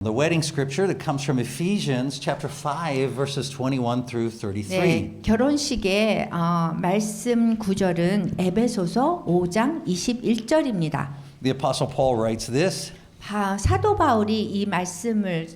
The wedding scripture that comes from Ephesians chapter 5 verses 21 through 33. 네, 결혼식의 말씀 구절은 에베소서 5장 21절입니다. The apostle Paul writes this, 사도 바울이 이 말씀을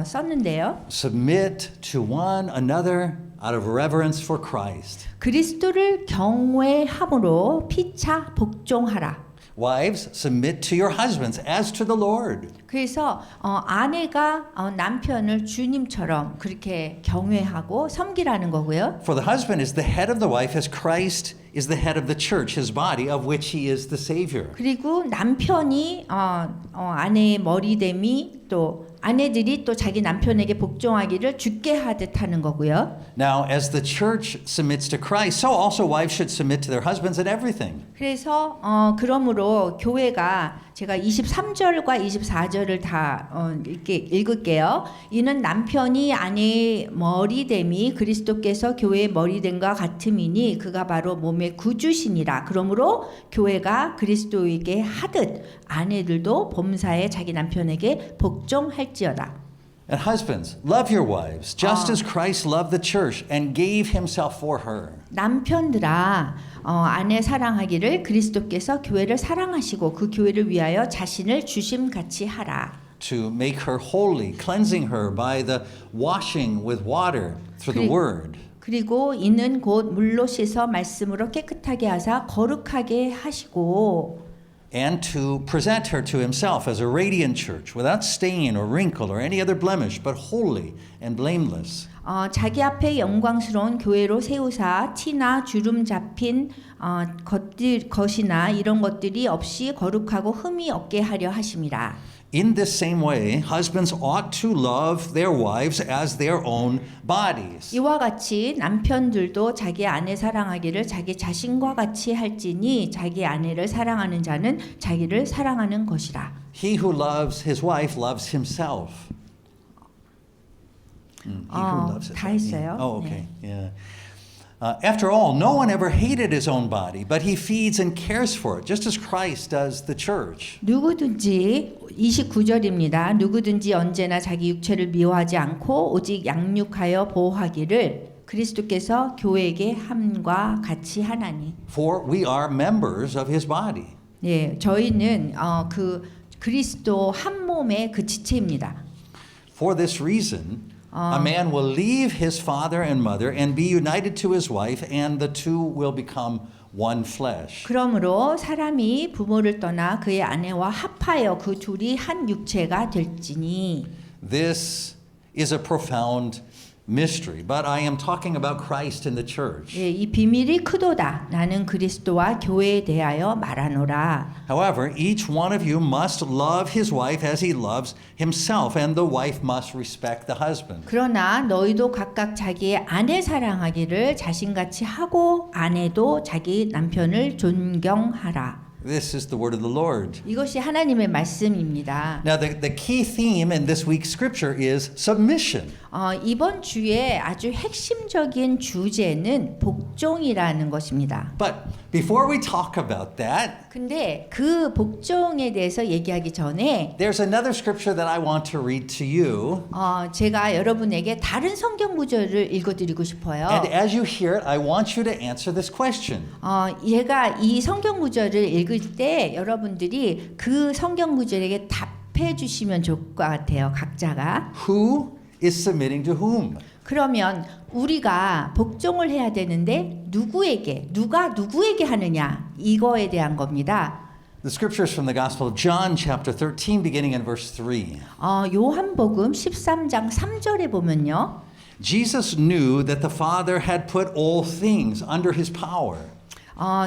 썼는데요. Submit to one another out of reverence for Christ. 그리스도를 경외함으로 피차 복종하라. Wives, submit to your husbands as to the Lord. 그래서 아내가 남편을 주님처럼 그렇게 경외하고 섬기라는 거고요. For the husband is the head of the wife as Christ is the head of the church, his body, of which he is the Savior. 그리고 남편이 아내의 머리됨이 또 아내들이 또 자기 남편에게 복종하기를 주께 하듯 하는 거고요. Now, as the church submits to Christ, so also wives should submit to their husbands in everything. 그래서 그러므로 교회가 제가 23절과 24절을 다 이렇게 읽을게요. 이는 남편이 아내의 머리됨이 그리스도께서 교회의 머리됨과 같음이니 그가 바로 몸의 구주시니라. 그러므로 교회가 그리스도에게 하듯 아내들도 범사에 자기 남편에게 복종할지어다. And husbands, love your wives, just as Christ loved the church and gave himself for her. 남편들아 아내 사랑하기를 그리스도께서 교회를 사랑하시고 그 교회를 위하여 자신을 주심같이 하라. To make her holy, cleansing her by the washing with water through the word. 그리고 이는 곧 물로 씻어 말씀으로 깨끗하게 하사 거룩하게 하시고 And to present her to himself as a radiant church, without stain or wrinkle or any other blemish, but holy and blameless. 자기 앞에 영광스러운 교회로 세우사 티나 주름 잡힌 것이나 이런 것들이 없이 거룩하고 흠이 없게 하려 하심이라. In this same way, husbands ought to love their wives as their own bodies. 이와 같이 남편들도 자기 아내 사랑하기를 자기 자신과 같이 할지니 자기 아내를 사랑하는 자는 자기를 사랑하는 것이라. He who loves his wife loves himself. He who loves his 다 wife. 했어요. Oh, okay. 네. Yeah. After all, no one ever hated his own body, but he feeds and cares for it, just as Christ does the church. 누구든지 29절입니다. 누구든지 언제나 자기 육체를 미워하지 않고 오직 양육하여 보호하기를 그리스도께서 교회에게 함과 같이 하나니. For we are members of his body. 예, 저희는 그 그리스도 한 몸의 그 지체입니다. For this reason, a man will leave his father and mother and be united to his wife, and the two will become one flesh. 그러므로 사람이 부모를 떠나 그의 아내와 합하여 그 둘이 한 육체가 될지니. This is a profound mystery, but I am talking about Christ in the church. 예, 이 비밀이 크도다. 나는 그리스도와 교회에 대하여 말하노라. However, each one of you must love his wife as he loves himself, and the wife must respect the husband. 그러나 너희도 각각 자기의 아내 사랑하기를 자신같이 하고 아내도 자기 남편을 존경하라. This is the word of the Lord. 이것이 하나님의 말씀입니다. Now, the key theme in this week's scripture is submission. 이번 주에 아주 핵심적인 주제는 복종이라는 것입니다. But before we talk about that, 근데 그 복종에 대해서 얘기하기 전에 there's another scripture that I want to read to you. 제가 여러분에게 다른 성경 구절을 읽어드리고 싶어요. And as you hear it, I want you to answer this question. 얘가 이 성경 구절을 읽을 때 여러분들이 그 성경 구절에게 답해 주시면 좋을 것 같아요. 각자가. Who is submitting to whom? 그러면 우리가 복종을 해야 되는데 누가 누구에게 하느냐 이거에 대한 겁니다. The scripture is from the Gospel of John, chapter 13, beginning in verse 3. 요한복음 13장 3절에 보면요. Jesus knew that the Father had put all things under his power.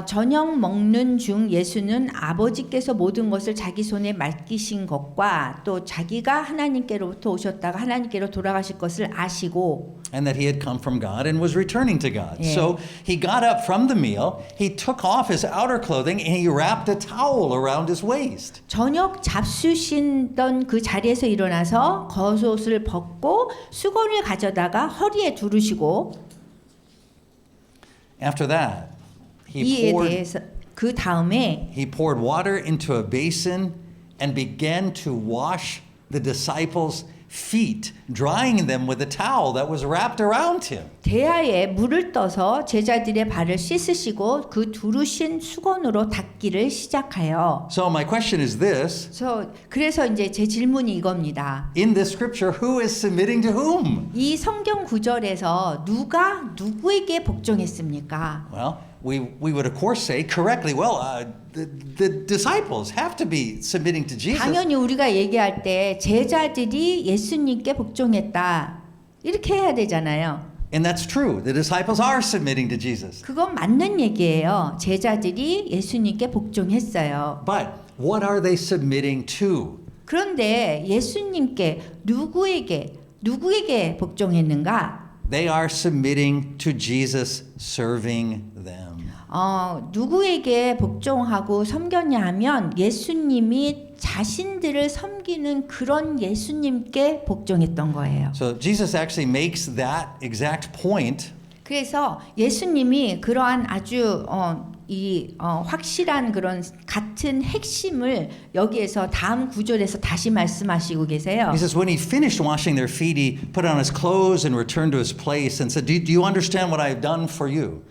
저녁 먹는 중 예수는 아버지께서 모든 것을 자기 손에 맡기신 것과 또 자기가 하나님께로부터 오셨다가 하나님께로 돌아가실 것을 아시고 And that he had come from God and was returning to God. 예. So he got up from the meal, he took off his outer clothing, and he wrapped a towel around his waist. 저녁 잡수시던 그 자리에서 일어나서 겉옷을 벗고 수건을 가져다가 허리에 두르시고 After that, 이에 대해서 그 다음에 he poured water into a basin and began to wash the disciples' feet, drying them with a towel that was wrapped around him. 대야에 물을 떠서 제자들의 발을 씻으시고 그 두르신 수건으로 닦기를 시작하여. So my question is this. 그래서 이제 제 질문이 이겁니다. In this scripture, who is submitting to whom? 이 성경 구절에서 누가 누구에게 복종했습니까? Well, we would of course say correctly, the disciples have to be submitting to Jesus. 당연히 우리가 얘기할 때 제자들이 예수님께 복종했다. 이렇게 해야 되잖아요. And that's true. The disciples are submitting to Jesus. 그건 맞는 얘기예요. 제자들이 예수님께 복종했어요. But what are they submitting to? 그런데 예수님께 누구에게 복종했는가? They are submitting to Jesus, serving them. 누구에게 복종하고 섬겼냐 하면 예수님이 자신들을 섬기는 그런 예수님께 복종했던 거예요. So Jesus actually makes that exact point. 그래서 예수님이 그러한 아주 확실한 그런 같은 핵심을 여기에서 다음 구절에서 다시 말씀하시고 계세요. He says when he finished washing their feet, he put on his clothes and returned to his place and said, Do you understand what I have done for you?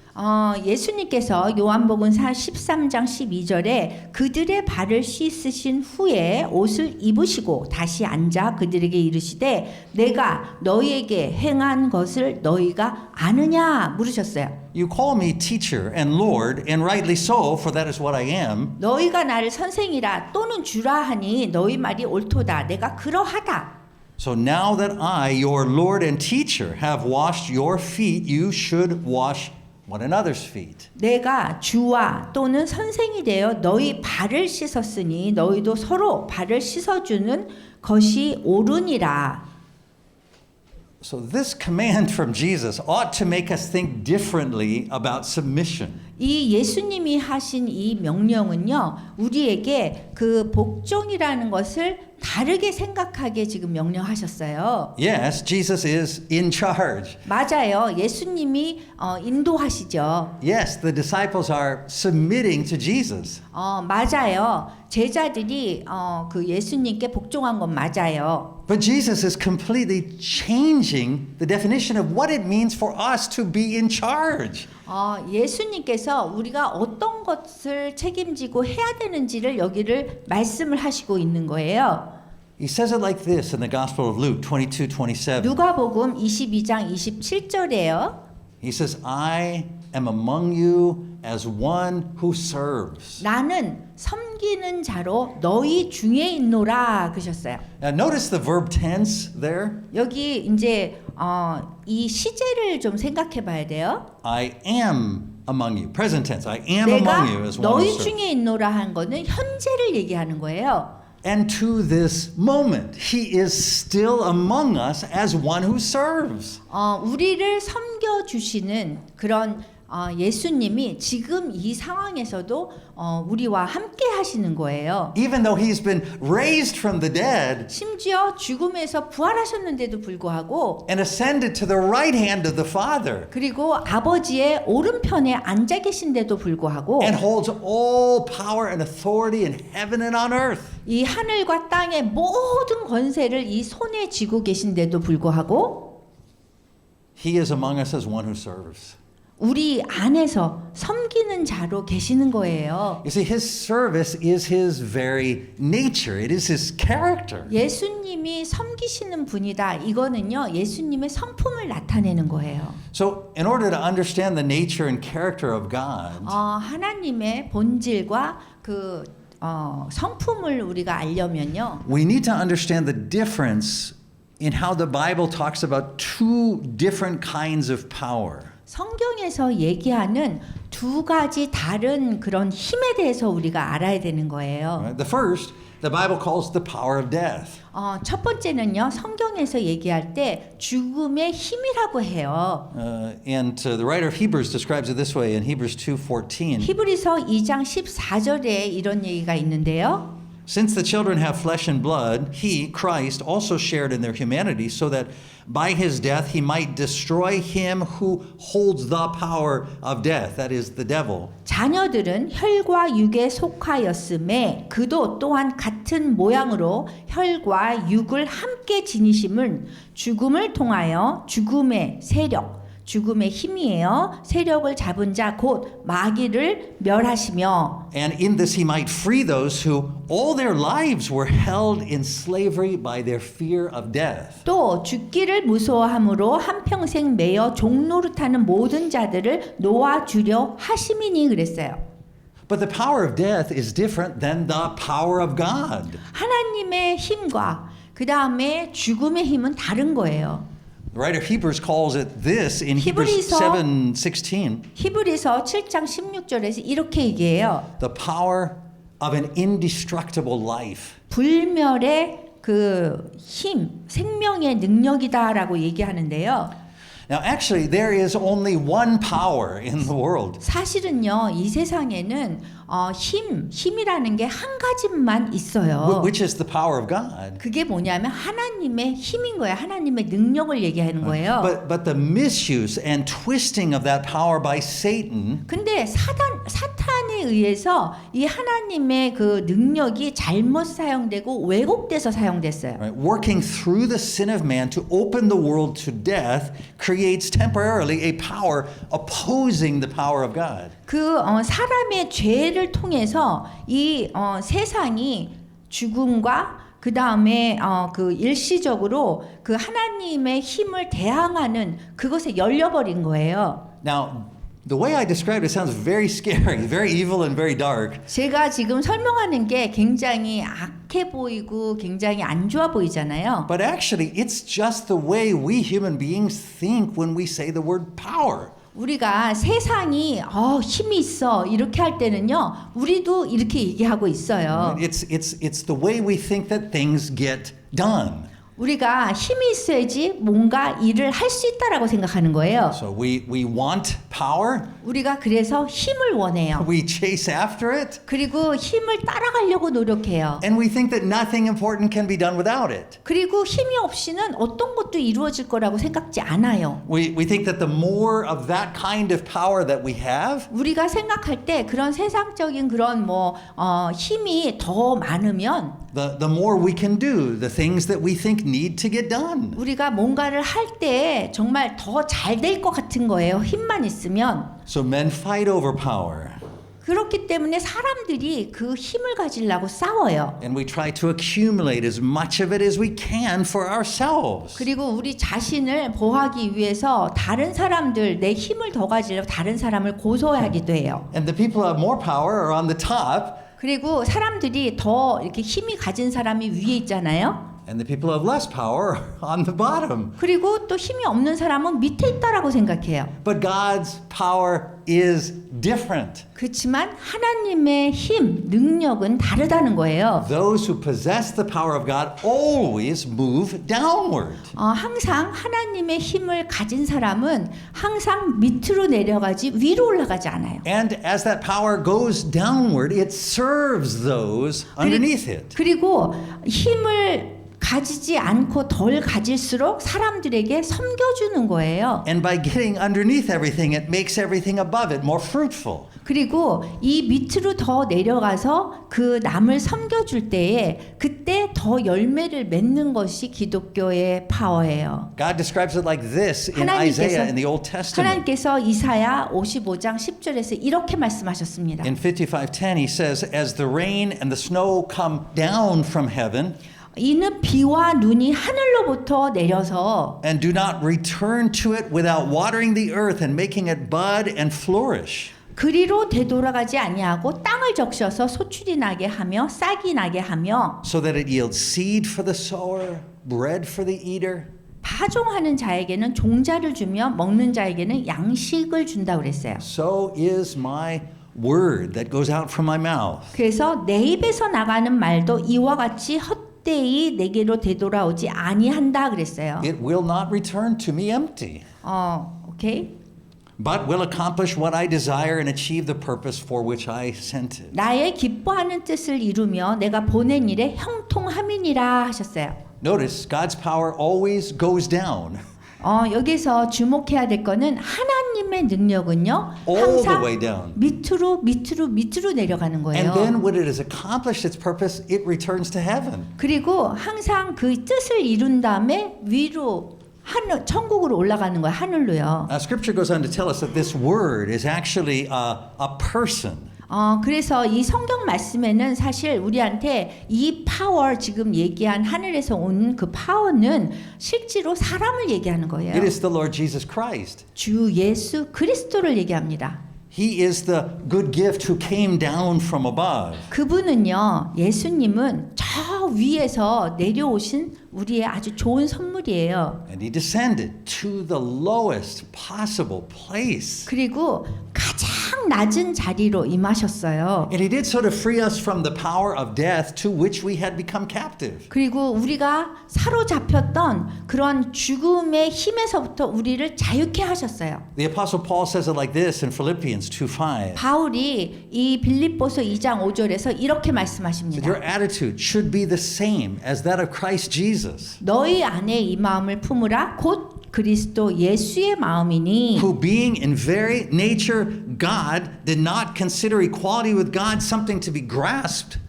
예수님께서 요한복음 13장 12절에 그들의 발을 씻으신 후에 옷을 입으시고 다시 앉아 그들에게 이르시되 내가 너희에게 행한 것을 너희가 아느냐 물으셨어요. You call me teacher and Lord, and rightly so, for that is what I am. 너희가 나를 선생이라 또는 주라 하니 너희 말이 옳도다. 내가 그러하다. So now that I, your Lord and teacher, have washed your feet, you should wash one another's feet. 내가 주와 또는 선생이 되어 너희 발을 씻었으니 너희도 서로 발을 씻어주는 것이 옳으니라. So this command from Jesus ought to make us think differently about submission. 이 예수님이 하신 이 명령은요, 우리에게 그 복종이라는 것을 다르게 생각하게 지금 명령하셨어요. Yes, Jesus is in charge. 맞아요. 예수님이 인도하시죠. Yes, the disciples are submitting to Jesus. 맞아요. 제자들이 그 예수님께 복종한 건 맞아요. But Jesus is completely changing the definition of what it means for us to be in charge. 예수님께서 우리가 어떤 것을 책임지고 해야 되는지를 여기를 말씀을 하시고 있는 거예요. He says it like this in the Gospel of Luke 22:27. 누가복음 22장 27절에요. He says, I am among you as one who serves. 나는 섬기는 자로 너희 중에 있노라 그러셨어요. Now notice the verb tense there. 여기 이제 이 시제를 좀 생각해 봐야 돼요. I am among you. Present tense. I am among you as 내가 one who 너희 serves. 중에 있노라 한 거는 현재를 얘기하는 거예요. And to this moment, he is still among us as one who serves. 우리를 섬겨 주시는 그런 예수님이 지금 이 상황에서도 우리와 함께 하시는 거예요. Even though he's been raised from the dead 심지어 죽음에서 부활하셨는데도 불구하고 and ascended to the right hand of the Father 그리고 아버지의 오른편에 앉아 계신데도 불구하고 and holds all power and authority in heaven and on earth. 이 하늘과 땅의 모든 권세를 이 손에 쥐고 계신데도 불구하고 He is among us as one who serves. 우리 안에서 섬기는 자로 계시는 거예요. You see, his service is his very nature. It is his character. 예수님이 섬기시는 분이다. 이거는요, 예수님의 성품을 나타내는 거예요. So, in order to understand the nature and character of God, 하나님의 본질과 그 성품을 우리가 알려면요. we need to understand the difference in how the Bible talks about two different kinds of power. 성경에서 얘기하는 두 가지 다른 그런 힘에 대해서 우리가 알아야 되는 거예요. Right? The first, the Bible calls the power of death. 첫 번째는요, 성경에서 얘기할 때 죽음의 힘이라고 해요. And the writer of Hebrews describes it this way in Hebrews 2:14. 히브리서 2장 14절에 이런 얘기가 있는데요. Since the children have flesh and blood, he, Christ, also shared in their humanity so that by his death he might destroy him who holds the power of death, that is, the devil. 자녀들은 혈과 육에 속하였음에 그도 또한 같은 모양으로 혈과 육을 함께 지니심은 죽음을 통하여 죽음의 세력, 죽음의 힘이에요. 세력을 잡은 자 곧 마귀를 멸하시며 And in this he might free those who all their lives were held in slavery by their fear of death. 또 죽기를 무서워함으로 한평생 매여 종노릇하는 모든 자들을 놓아주려 하심이니 그랬어요. But the power of death is different than the power of God. 하나님의 힘과 그 다음에 죽음의 힘은 다른 거예요. The writer of Hebrews calls it this in Hebrews 히브리서 7:16. 히브리서 7장 16절에서 이렇게 얘기해요. The power of an indestructible life. 불멸의 그 힘, 생명의 능력이다라고 얘기하는데요. Now, actually, there is only one power in the world. 사실은요, 이 세상에는 힘이라는 게 한 가지만 있어요. Which is the power of God. 그게 뭐냐면 하나님의 힘인 거예요. 하나님의 능력을 얘기하는 거예요. But the misuse and twisting of that power by Satan 근데 사탄에 의해서 이 하나님의 그 능력이 잘못 사용되고 왜곡돼서 사용됐어요. right, working through the sin of man to open the world to death creates temporarily a power opposing the power of God. 그 사람의 죄를 통해서 이 세상이 죽음과 그 다음에 그 일시적으로 그 하나님의 힘을 대항하는 그것에 열려버린 거예요. Now, the way I described it sounds very scary, very evil and very dark. 제가 지금 설명하는 게 굉장히 악해 보이고 굉장히 안 좋아 보이잖아요. But actually, it's just the way we human beings think when we say the word power. 우리가 세상이 힘이 있어 이렇게 할 때는요, 우리도 이렇게 얘기하고 있어요. It's the way we think that things get done. 우리가 힘이 있어야지 뭔가 일을 할 수 있다라고 생각하는 거예요. So we want power. 우리가 그래서 힘을 원해요. We chase after it. 그리고 힘을 따라가려고 노력해요. And we think that nothing important can be done without it. 그리고 힘이 없이는 어떤 것도 이루어질 거라고 생각지 않아요. We think that the more of that kind of power that we have, 우리가 생각할 때 그런 세상적인 그런 힘이 더 많으면 the more we can do the things that we think need to get done. 우리가 뭔가를 할 때 정말 더 잘 될 것 같은 거예요. 힘만 있으면. So men fight over power. 그렇기 때문에 사람들이 그 힘을 가지려고 싸워요. And we try to accumulate as much of it as we can for ourselves. 그리고 우리 자신을 보호하기 위해서 다른 사람들, 내 힘을 더 가지려고 다른 사람을 고소하기도 해요. And the people who have more power are on the top. 그리고 사람들이 더 이렇게 힘이 가진 사람이 위에 있잖아요. And the people who have less power are on the bottom. 그리고 또 힘이 없는 사람은 밑에 있다라고 생각해요. But God's power is different. 그렇지만 하나님의 힘, 능력은 다르다는 거예요. Those who possess the power of God always move downward. 항상 하나님의 힘을 가진 사람은 항상 밑으로 내려가지 위로 올라가지 않아요. And as that power goes downward, it serves those underneath it. 그리고 힘을 가지지 않고 덜 가질수록 사람들에게 섬겨주는 거예요. And by getting underneath everything, it makes everything above it more fruitful. 그리고 이 밑으로 더 내려가서 그 남을 섬겨줄 때에 그때 더 열매를 맺는 것이 기독교의 파워예요. God describes it like this in Isaiah in the Old Testament. 하나님께서 이사야 55장 10절에서 이렇게 말씀하셨습니다. In 55:10 he says, as the rain and the snow come down from heaven, 이는 비와 눈이 하늘로부터 내려서 and do not return to it without watering the earth and making it bud and flourish. 그리로 되돌아가지 아니하고 땅을 적셔서 소출이 나게 하며 싹이 나게 하며 So that it yields seed for the sower, bread for the eater. 파종하는 자에게는 종자를 주며 먹는 자에게는 양식을 준다 그랬어요. So is my word that goes out from my mouth. 그래서 내 입에서 나가는 말도 이와 같이 헛되이 내게로 되돌아오지 아니한다 그랬어요. It will not return to me empty. 오케이. but will accomplish what I desire and achieve the purpose for which I sent it. 나의 기뻐하는 뜻을 이루며 내가 보낸 일에 형통함이니라 하셨어요. Notice God's power always goes down. 여기서 주목해야 될 거는 하나님의 능력은요. All the 항상 way down. 밑으로 내려가는 거예요. And then when it has accomplished its purpose, it returns to heaven. 그리고 항상 그 뜻을 이룬 다음에 위로 천국으로 올라가는 거예요. 하늘로요. Now, Scripture goes on to tell us that this word is actually a person. 그래서 이 성경 말씀에는 사실 우리한테 이 파워 지금 얘기한 하늘에서 온 그 파워는 실제로 사람을 얘기하는 거예요. It is the Lord Jesus Christ. 주 예수 그리스도를 얘기합니다. He is the good gift who came down from above. 그분은요, 예수님은 저 위에서 내려오신 우리의 아주 좋은 선물이에요. And he descended to the lowest possible place. 그리고 가장 낮은 자리로 임하셨어요. And he did so to free us from the power of death to which we had become captive. 그리고 우리가 사로잡혔던 그런 죽음의 힘에서부터 우리를 자유케 하셨어요. The Apostle Paul says it like this in Philippians 2:5. 바울이 이 빌립보서 2장 5절에서 이렇게 That 말씀하십니다. your attitude should be the same as that of Christ Jesus, 너희 안에 이 마음을 품으라 곧 그리스도 예수의 마음이니 who being in very nature God did not consider equality with God something to be grasped.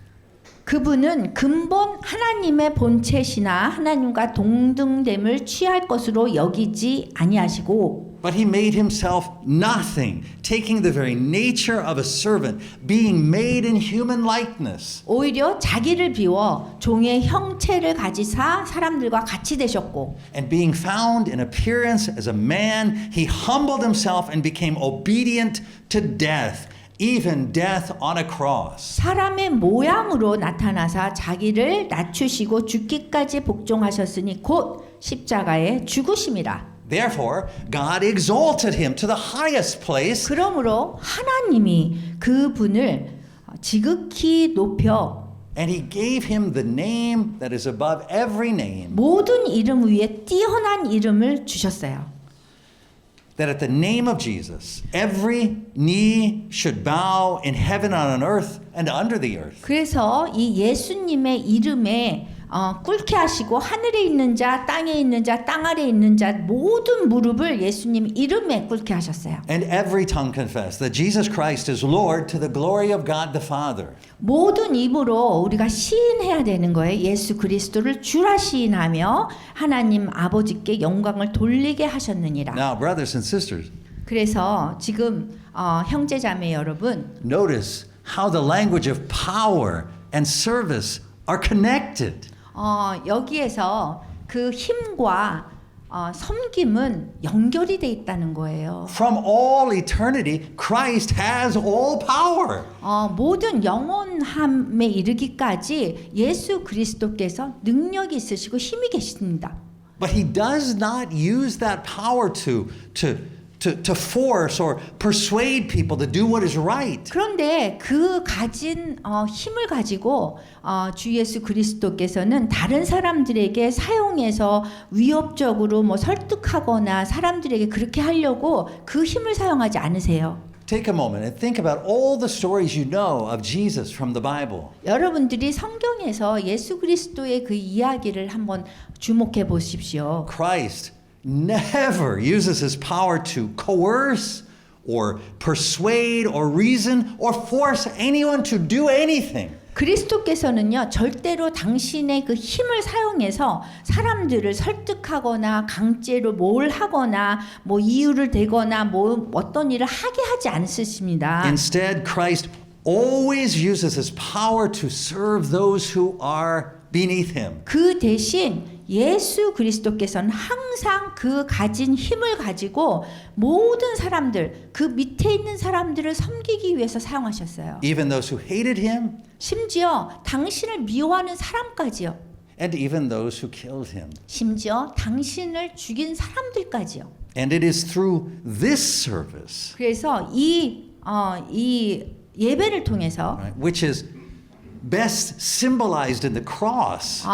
그분은 근본 하나님의 본체시나 하나님과 동등됨을 취할 것으로 여기지 아니하시고 But he made himself nothing, taking the very nature of a servant, being made in human likeness. 오히려 자기를 비워 종의 형체를 가지사 사람들과 같이 되셨고 And being found in appearance as a man, he humbled himself and became obedient to death, even death on a cross. 사람의 모양으로 나타나사 자기를 낮추시고 죽기까지 복종하셨으니 곧 십자가에 죽으심이라. Therefore, God exalted him to the highest place 그러므로 하나님이 그분을 지극히 높여 and he gave him the name that is above every name, 모든 이름 위에 뛰어난 이름을 주셨어요. that at the name of Jesus, every knee should bow in heaven and on earth and under the earth. 그래서 이 예수님의 이름에 꿇게 하시고 하늘에 있는 자, 땅에 있는 자, 땅 아래에 있는 자 모든 무릎을 예수님 이름에 꿇게 하셨어요. And every tongue confess that Jesus Christ is Lord to the glory of God the Father. 모든 입으로 우리가 시인해야 되는 거예요. 예수 그리스도를 주라 시인하며 하나님 아버지께 영광을 돌리게 하셨느니라. Now, brothers and sisters, 그래서 지금 형제자매 여러분, notice how the language of power and service are connected. 여기에서 그 힘과 섬김은 연결이 돼 있다는 거예요. From all eternity, Christ has all power. 모든 영원함에 이르기까지 예수 그리스도께서 능력이 있으시고 힘이 계십니다. But he does not use that power to force or persuade people to do what is right. 그런데 그 가진 힘을 가지고 주 예수 그리스도께서는 다른 사람들에게 사용해서 위협적으로 뭐 설득하거나 사람들에게 그렇게 하려고 그 힘을 사용하지 않으세요. Take a moment and think about all the stories you know of Jesus from the Bible. 여러분들이 성경에서 예수 그리스도의 그 이야기를 한번 주목해 보십시오. Christ never uses his power to coerce or persuade or reason or force anyone to do anything. 그리스도께서는요 절대로 당신의 그 힘을 사용해서 사람들을 설득하거나 강제로 뭘 하거나 뭐 이유를 대거나 뭐 어떤 일을 하게 하지 않으십니다. Instead, Christ always uses his power to serve those who are beneath him. 그 대신 예수 그리스도께서는 항상 그 가진 힘을 가지고 모든 사람들, 그 밑에 있는 사람들을 섬기기 위해서 사용하셨어요. Even those who hated him 심지어 당신을 미워하는 사람까지요. and even those who killed him. 심지어 당신을 죽인 사람들까지요. And it is through this service, 그래서 이 예배를 통해서 right, which is best symbolized in the cross.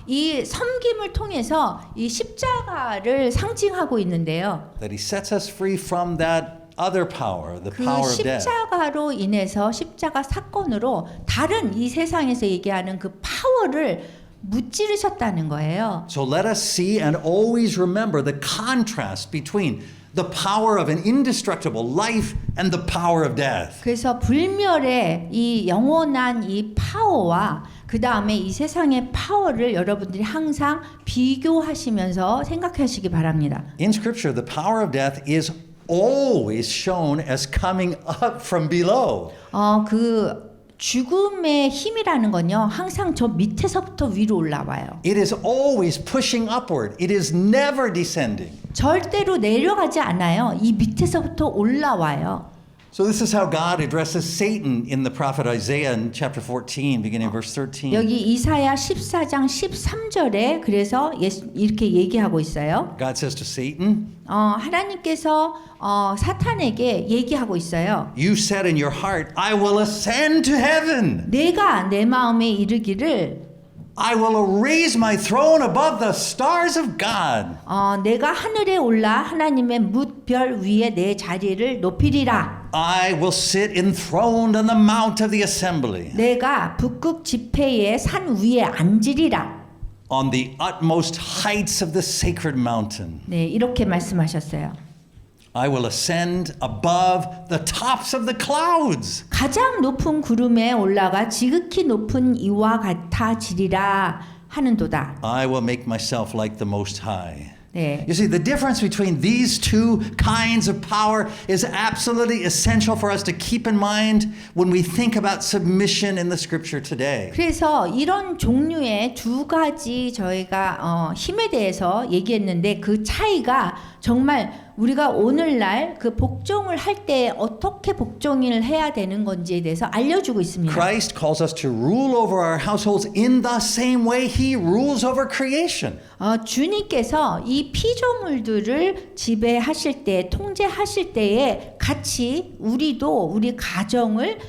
이 섬김을 통해서 이 십자가를 상징하고 있는데요. That he sets us free from that other power, the 그 power of death. 십자가로 인해서 십자가 사건으로 다른 이 세상에서 얘기하는 그 파워를 무찌르셨다는 거예요. So let us see and always remember the contrast between the power of an indestructible life and the power of death. 그래서 불멸의 이 영원한 이 파워와 그 다음에 이 세상의 파워를 여러분들이 항상 비교하시면서 생각하시기 바랍니다. In Scripture, the power of death is always shown as coming up from below. 그 죽음의 힘이라는 건요, 항상 저 밑에서부터 위로 올라와요. It is always pushing upward. It is never descending. 절대로 내려가지 않아요. 이 밑에서부터 올라와요. So this is how God addresses Satan in the prophet Isaiah in chapter 14, beginning verse 13. 여기 이사야 14장 13절에 그래서 이렇게 얘기하고 있어요. God says to Satan, 하나님께서 사탄에게 얘기하고 있어요. You said in your heart, I will ascend to heaven. 내가 내 마음에 이르기를 I will raise my throne above the stars of God. 내가 하늘에 올라 하나님의 뭇별 위에 내 자리를 높이리라. I will sit enthroned on the mount of the assembly, 내가 북극 지폐의 산 위에 앉으리라. on the utmost heights of the sacred mountain. 네, 이렇게 말씀하셨어요. I will ascend above the tops of the clouds. 가장 높은 구름에 올라가 지극히 높은 이와 같아지리라 하는도다. I will make myself like the Most High. 네. You see, the difference between these two kinds of power is absolutely essential for us to keep in mind when we think about submission in the scripture today. 그래서 이런 종류의 두 가지 저희가 힘에 대해서 얘기했는데 그 차이가 정말 우리가 오늘날 그 복종을 할 때 어떻게 복종을 해야 되는 건지에 대해서 알려주고 있습니다. Christ calls us to rule over our households in the same way he rules over creation. 주님께서 이 피조물들을 지배하실 때, 통제하실 때에 같이 우리도 우리 가정을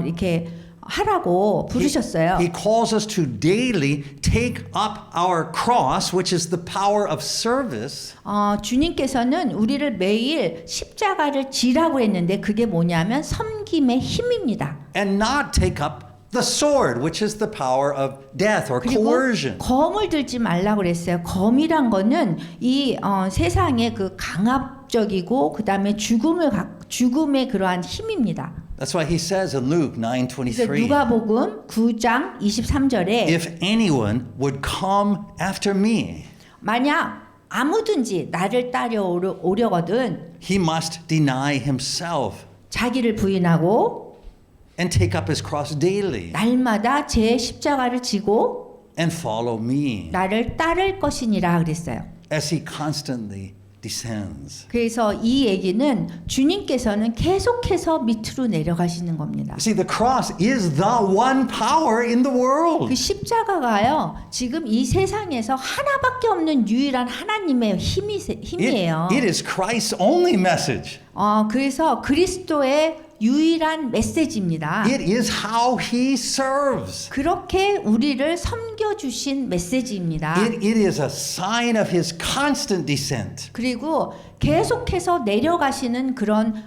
이렇게 하라고 부르셨어요. He calls us to daily take up our cross, which is the power of service. 주님께서는 우리를 매일 십자가를 지라고 했는데 그게 뭐냐면 섬김의 힘입니다. And not take up the sword, which is the power of death or 그리고 coercion. 검을 들지 말라고 그랬어요. 검이란 거는 이 세상의 그 강압적이고 그다음에 죽음의 그러한 힘입니다. That's why he says in Luke 그래서 9:23, 누가복음 9장 23절에 if anyone would come after me, 만약 아무든지 나를 따라오려거든 he must deny himself 자기를 부인하고 and take up his cross daily 날마다 제 십자가를 지고 and follow me 나를 따를 것이니라 그랬어요. as he constantly descends. 그래서 이 얘기는 주님께서는 계속해서 밑으로 내려가시는 겁니다. You see, the cross is the one power in the world. 그 십자가가요, 지금 이 세상에서 하나밖에 없는 유일한 하나님의 힘이에요. It is Christ's only message. 그래서 그리스도의 유일한 메시지입니다. It is how he serves. 그렇게 우리를 섬겨주신 메시지입니다. It is a sign of his constant descent. 그리고 계속해서 내려가시는 그런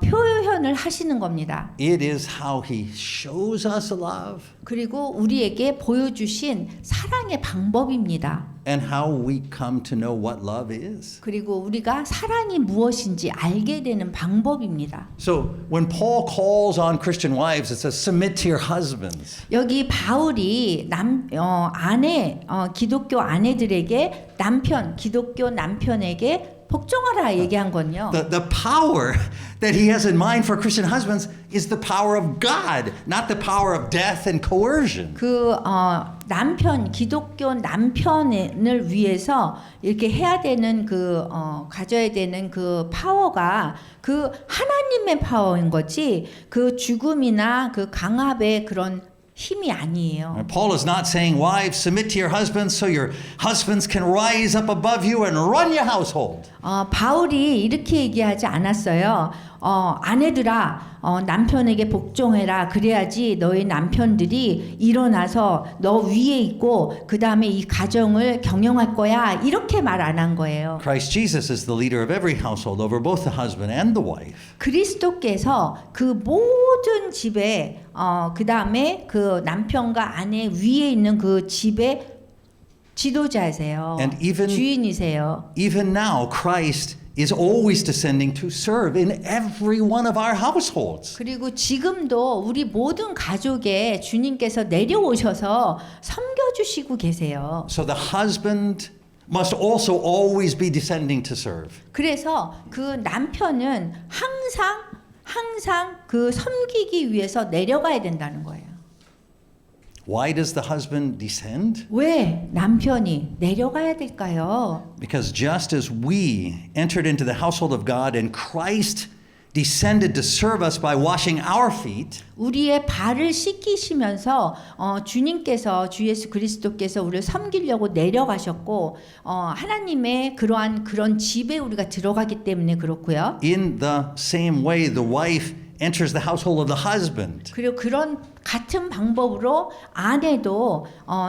표현을 하시는 겁니다. It is how he shows us love 그리고 우리에게 보여주신 사랑의 방법입니다. and how we come to know what love is. 그리고 우리가 사랑이 무엇인지 알게 되는 방법입니다. So when Paul calls on Christian wives, it says, submit to your husbands. 여기 바울이 기독교 아내들에게 기독교 남편에게 복종하라 얘기한 건요. The power that he has in mind for Christian husbands is the power of God, not the power of death and coercion. 기독교 남편을 위해서 이렇게 해야 되는 가져야 되는 그 파워가 그 하나님의 파워인 거지 그 죽음이나 그 강압의 그런 힘이 아니에요. Paul is not saying, wives, submit to your husbands so your husbands can rise up above you and run your household. 바울이 이렇게 얘기하지 않았어요. 아내들아 남편에게 복종해라. 그래야지 너희 남편들이 일어나서 너 위에 있고 그 다음에 이 가정을 경영할 거야. 이렇게 말 안 한 거예요. Christ Jesus is the leader of every household over both the husband and the wife. 그리스도께서 그 모든 집에 그 다음에 그 남편과 아내 위에 있는 그 집의 지도자이세요. And even- 주인이세요. Even now, Christ is always descending to serve in every one of our households. 그리고 지금도 우리 모든 가족에 주님께서 내려오셔서 섬겨주시고 계세요. So the husband must also always be descending to serve. 그래서 그 남편은 항상 그 섬기기 위해서 내려가야 된다는 거예요. Why does the husband descend? 왜 남편이 내려가야 될까요? Because just as we entered into the household of God and Christ descended to serve us by washing our feet, 우리의 발을 씻기시면서 주님께서 주 예수 그리스도께서 우리를 섬기려고 내려가셨고 하나님의 그런 집에 우리가 들어가기 때문에 그렇고요. in the same way the wife enters the household of the husband. 그리고 그런 같은 방법으로 아내도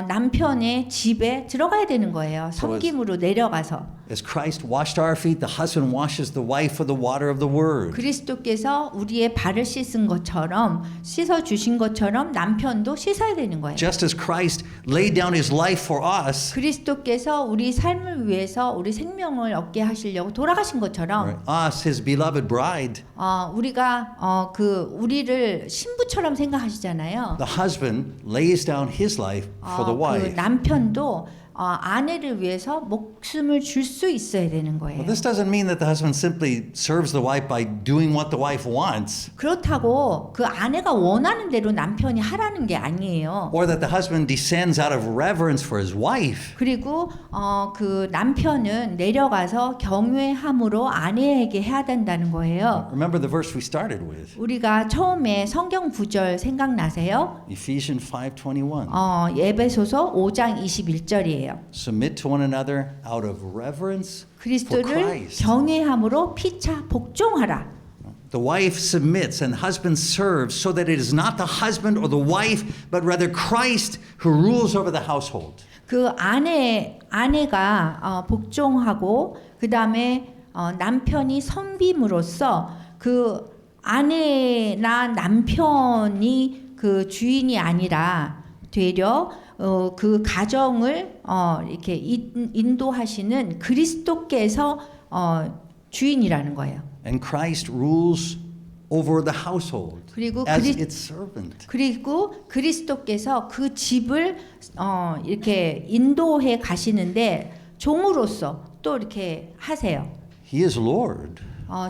남편의 집에 들어가야 되는 거예요. 섬김으로 내려가서. As Christ washed our feet, the husband washes the wife with the water of the word. 그리스도께서 우리의 발을 씻은 것처럼 씻어 주신 것처럼 남편도 씻어야 되는 거예요. Just as Christ laid down his life for us, 그리스도께서 우리 삶을 위해서 우리 생명을 얻게 하시려고 돌아가신 것처럼 us, his beloved bride, 우리가 우리를 신부처럼 생각하시잖아요. the husband lays down his life for the 그 wife. 남편도 아내를 위해서 목숨을 줄 수 있어야 되는 거예요. Well, this doesn't mean that the husband simply serves the wife by doing what the wife wants, 그렇다고 그 아내가 원하는 대로 남편이 하라는 게 아니에요. or that the husband descends out of reverence for his wife. 그리고 그 남편은 내려가서 경외함으로 아내에게 해야 된다는 거예요. Remember the verse we started with, 우리가 처음에 성경 구절 생각나세요? Ephesians 5:21. 에베소서 5장 21절이에요. Submit to one another out of reverence for 그리스도를 Christ. 경외함으로 피차 복종하라. The wife submits and husband serves so that it is not the husband or the wife, but rather Christ who rules over the household. 그 아내가 복종하고 그 다음에 남편이 섬김으로써 그 아내나 남편이 그 주인이 아니라 되려 그 가정을 이렇게 인도하시는 그리스도께서 주인이라는 거예요. And Christ rules over the household 그리고 as its servant. 그리고 그리스도께서 그 집을 이렇게 인도해 가시는데 종으로서 또 이렇게 하세요. He is Lord,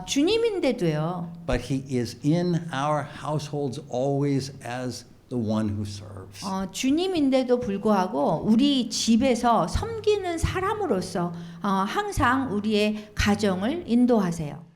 주님인데도요. but he is in our households always as the one who serves. 주님인데도 불구하고 우리 집에서 섬기는 사람으로서 항상 우리의 가정을 인도하세요.